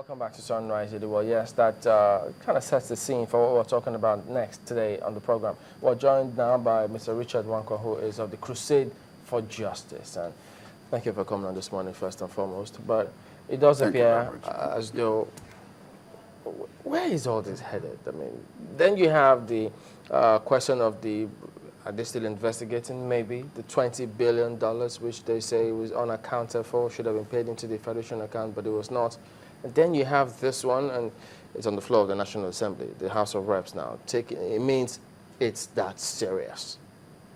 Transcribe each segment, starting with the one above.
welcome back to Sunrise. Well, yes, that kind of sets the scene for what we're talking about next today on the program. We're joined now by Mr. Richard Nwankwo, who is of the Crusade for Justice. And thank you for coming on this morning, first and foremost. But it does appear as though, where is all this headed? I mean, then you have the question of the, are they still investigating maybe the $20 billion, which they say was unaccounted for, should have been paid into the Federation account, but it was not. And then you have this one, and it's on the floor of the National Assembly, the House of Reps now. It means it's that serious.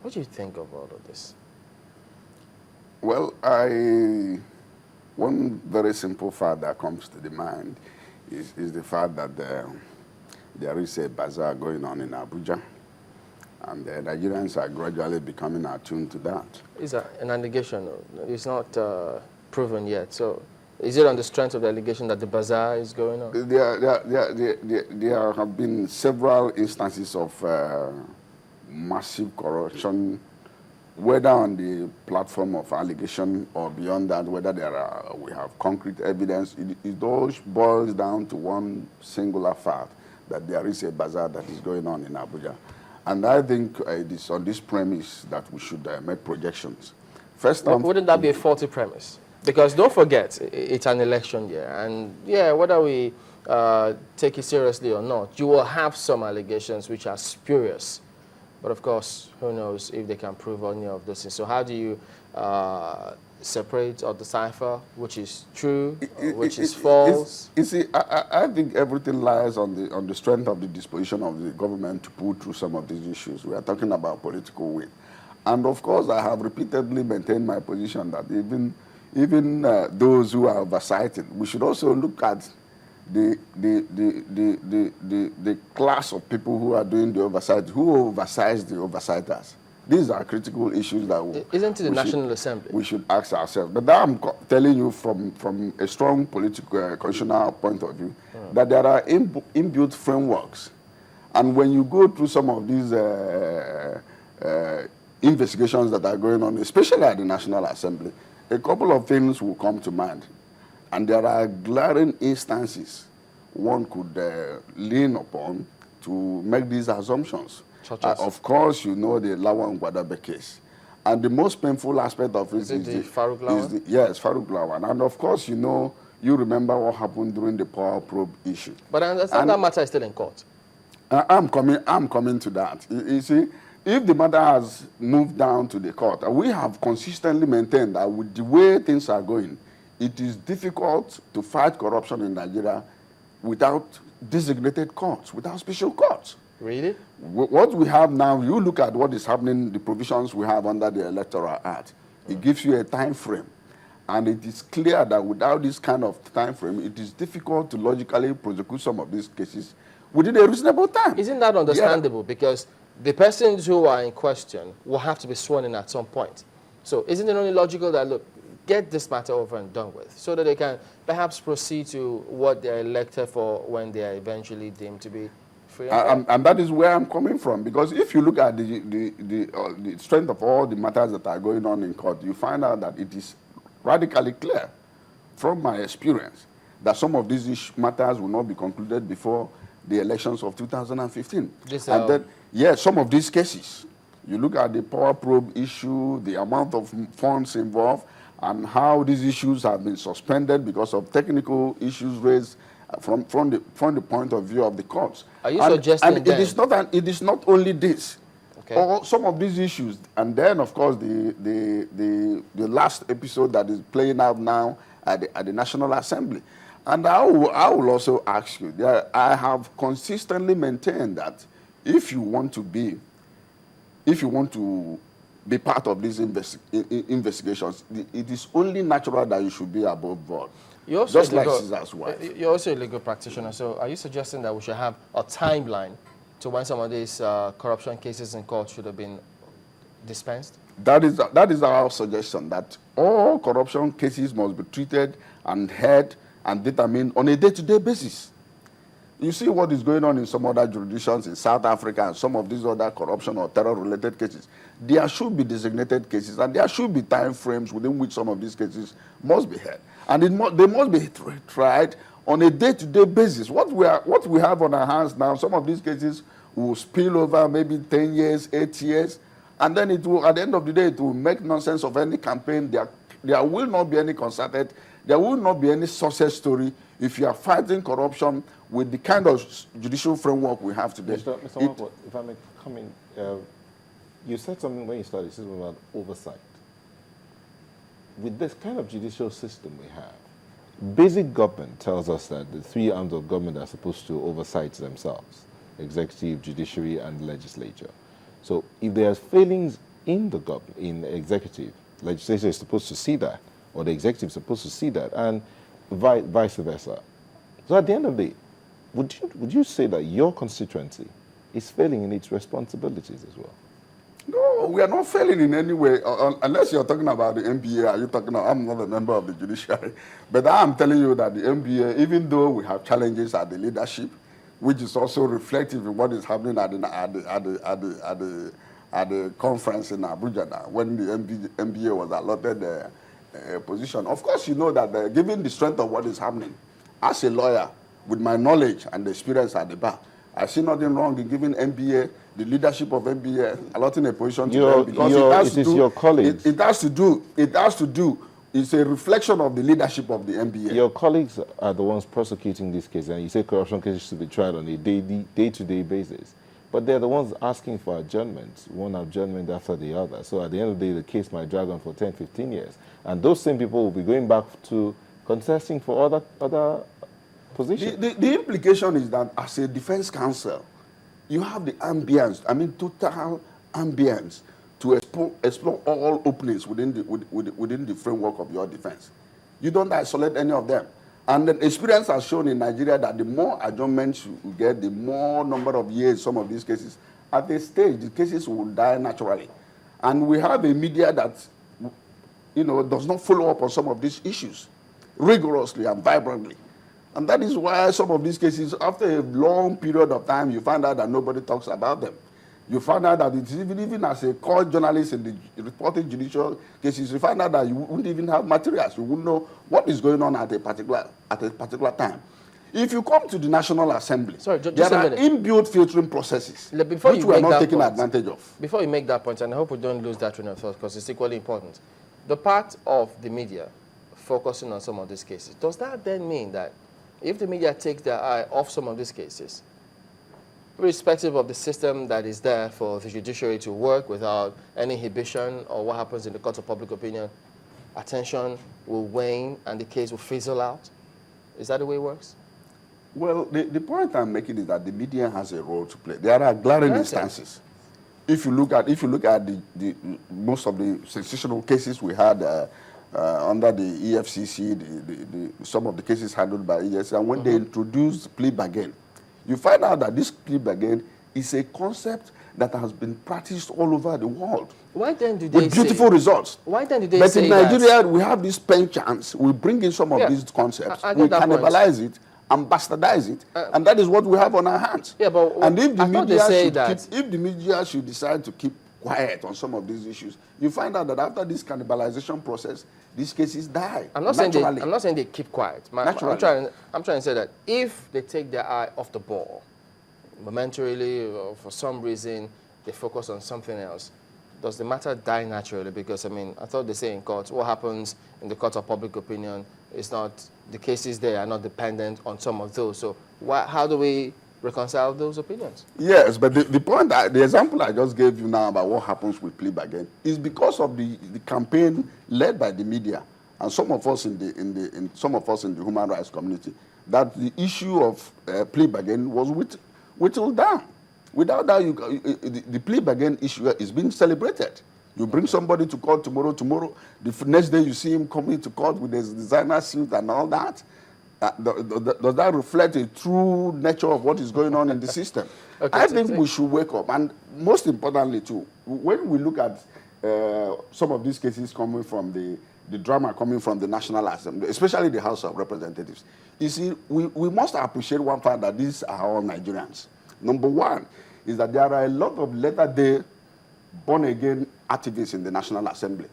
What do you think of all of this? Well, one very simple fact that comes to the mind is the fact that there is a bazaar going on in Abuja, and the Nigerians are gradually becoming attuned to that. Is that an allegation? It's not proven yet, so is it on the strength of the allegation that the bazaar is going on? There have been several instances of massive corruption, whether on the platform of allegation or beyond that, whether we have concrete evidence. It all boils down to one singular fact, that there is a bazaar that is going on in Abuja. And I think it is on this premise that we should make projections. First, wouldn't that be a faulty premise? Because don't forget, it's an election year, and yeah, whether we take it seriously or not, you will have some allegations which are spurious. But of course, who knows if they can prove any of those things. So how do you separate or decipher which is true, which is false? You see, I think everything lies on the strength of the disposition of the government to pull through some of these issues. We are talking about political will. And of course, I have repeatedly maintained my position that even those who are oversighted, we should also look at the class of people who are doing the oversight, who oversights the oversights. These are critical issues that isn't it the National Assembly? We should ask ourselves. But that I'm telling you from a strong political constitutional point of view, that there are inbuilt frameworks, and when you go through some of these investigations that are going on, especially at the National Assembly, a couple of things will come to mind. And there are glaring instances one could lean upon to make these assumptions. Of course, you know the Nwankwo case. And the most painful aspect of it is the Farouk Lawan? Yes, Farouk Lawan. And of course, you remember what happened during the power probe issue. But I understand that matter is still in court. I'm coming to that. You see, if the matter has moved down to the court, we have consistently maintained that with the way things are going, it is difficult to fight corruption in Nigeria without designated courts, without special courts. Really? What we have now, you look at what is happening, the provisions we have under the Electoral Act, it gives you a time frame. And it is clear that without this kind of time frame, it is difficult to logically prosecute some of these cases within a reasonable time. Isn't that understandable? Yeah. Because the persons who are in question will have to be sworn in at some point. So isn't it only logical that, look, get this matter over and done with, so that they can perhaps proceed to what they're elected for when they are eventually deemed to be free and fair? And that is where I'm coming from, because if you look at the strength of all the matters that are going on in court, you find out that it is radically clear from my experience that some of these matters will not be concluded before the elections of 2015. And then, yes, some of these cases, you look at the power probe issue, the amount of funds involved, and how these issues have been suspended because of technical issues raised from the point of view of the courts. Are you suggesting and it is not only this. Okay. Or some of these issues, and then of course the last episode that is playing out now at the National Assembly. And I will also ask you, I have consistently maintained that if you want to be part of these investigations, it is only natural that you should be above board. Just like Caesar's wife. You're also a legal practitioner, so are you suggesting that we should have a timeline to when some of these corruption cases in court should have been dispensed? That is our suggestion, that all corruption cases must be treated and heard and determined on a day-to-day basis. You see what is going on in some other jurisdictions in South Africa and some of these other corruption or terror-related cases. There should be designated cases, and there should be time frames within which some of these cases must be heard. And they must be tried on a day-to-day basis. What we have on our hands now, some of these cases will spill over maybe 10 years, 8 years, and then it will, at the end of the day, it will make nonsense of any campaign. There will not be any concerted, there will not be any success story if you are fighting corruption with the kind of judicial framework we have today. Mr. Nwankwo, if I may come in, you said something when you started, something about oversight. With this kind of judicial system we have, basic government tells us that the three arms of government are supposed to oversight themselves: executive, judiciary, and legislature. So if there are failings in the government, in the executive, legislature is supposed to see that, or the executive is supposed to see that, and vice versa. So at the end of the day, would you say that your constituency is failing in its responsibilities as well? No, we are not failing in any way, unless you're talking about the NBA. Are you talking about, I'm not a member of the judiciary, but I am telling you that the NBA, even though we have challenges at the leadership, which is also reflective in what is happening at the conference in Abuja now, when the NBA was allotted a position. Of course, you know that given the strength of what is happening, as a lawyer, with my knowledge and the experience at the bar, I see nothing wrong in giving NBA, the leadership of NBA, allotting a position to them, because your colleagues. It has to do. It's a reflection of the leadership of the NBA. Your colleagues are the ones prosecuting these cases, and you say corruption cases should be tried on a day-to-day basis. But they're the ones asking for adjournments, one adjournment after the other. So at the end of the day, the case might drag on for 10, 15 years. And those same people will be going back to contesting for other positions. The implication is that as a defense counsel, you have the ambience, total ambience to explore all openings within the framework of your defense. You don't isolate any of them. And the experience has shown in Nigeria that the more adjournments you get, the more number of years some of these cases, at a stage, the cases will die naturally. And we have a media that, does not follow up on some of these issues rigorously and vibrantly. And that is why some of these cases, after a long period of time, you find out that nobody talks about them. You find out that it's even as a core journalist in the reporting judicial cases, you find out that you wouldn't even have materials. You wouldn't know what is going on at a particular time. If you come to the National Assembly, there are inbuilt filtering processes which we are not taking advantage of. Before you make that point, and I hope we don't lose that train of thought because it's equally important, the part of the media focusing on some of these cases, does that then mean that if the media takes their eye off some of these cases, irrespective of the system that is there for the judiciary to work without any inhibition or what happens in the court of public opinion, attention will wane and the case will fizzle out? Is that the way it works? Well, the point I'm making is that the media has a role to play. There are glaring instances. If you look at the most of the sensational cases we had under the EFCC, some of the cases handled by ES, and when they introduced plea bargain, you find out that this plea bargain is a concept that has been practiced all over the world. Why then do they with beautiful results? Why then do they but say in Nigeria, we have this pen chance. We bring in some of these concepts. We cannibalize it and bastardize it, and that is what we have on our hands. Yeah, but and if the media should decide to keep quiet on some of these issues, you find out that after this cannibalization process, these cases die. I'm not saying they keep quiet. I'm trying to say that if they take their eye off the ball, momentarily or for some reason they focus on something else, does the matter die naturally? Because I thought they say in court, what happens in the court of public opinion is not, the cases there are not dependent on some of those. So how do we reconcile those opinions? Yes, but the point, the example I just gave you now about what happens with plea bargain is because of the campaign led by the media and some of us in the human rights community, that the issue of plea bargain was whittled down. Without that, the plea bargain issue is being celebrated. You bring somebody to court tomorrow, the next day you see him coming to court with his designer suit and all that. Does that reflect a true nature of what is going on in the system? I think we should wake up. And most importantly, too, when we look at some of these cases coming from the drama coming from the National Assembly, especially the House of Representatives, you see, we must appreciate one fact that these are all Nigerians. Number one is that there are a lot of latter-day born-again activists in the National Assembly.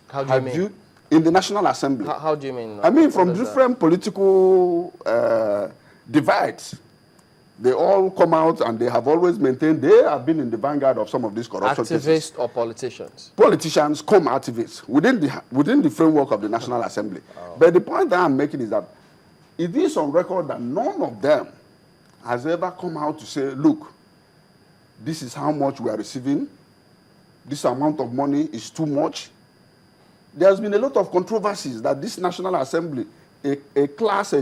How do you mean? in the National Assembly. How do you mean? I mean, from different political divides. They all come out and they have always maintained they have been in the vanguard of some of these corruption cases. Activists or politicians? Politicians come activists within the framework of the National Assembly. Oh. But the point that I'm making is that it is on record that none of them has ever come out to say, look, this is how much we are receiving. This amount of money is too much. There's been a lot of controversies that this National Assembly, a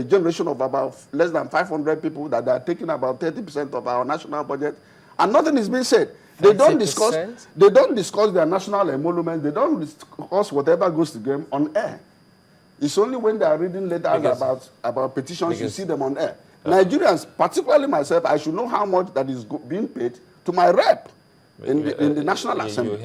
generation of about less than 500 people that are taking about 30% of our national budget, and nothing is being said. They don't discuss. They don't discuss their national emoluments. They don't discuss whatever goes to them on air. It's only when they are reading letters about petitions you see them on air. Nigerians, particularly myself, I should know how much that is being paid to my rep in the National Assembly.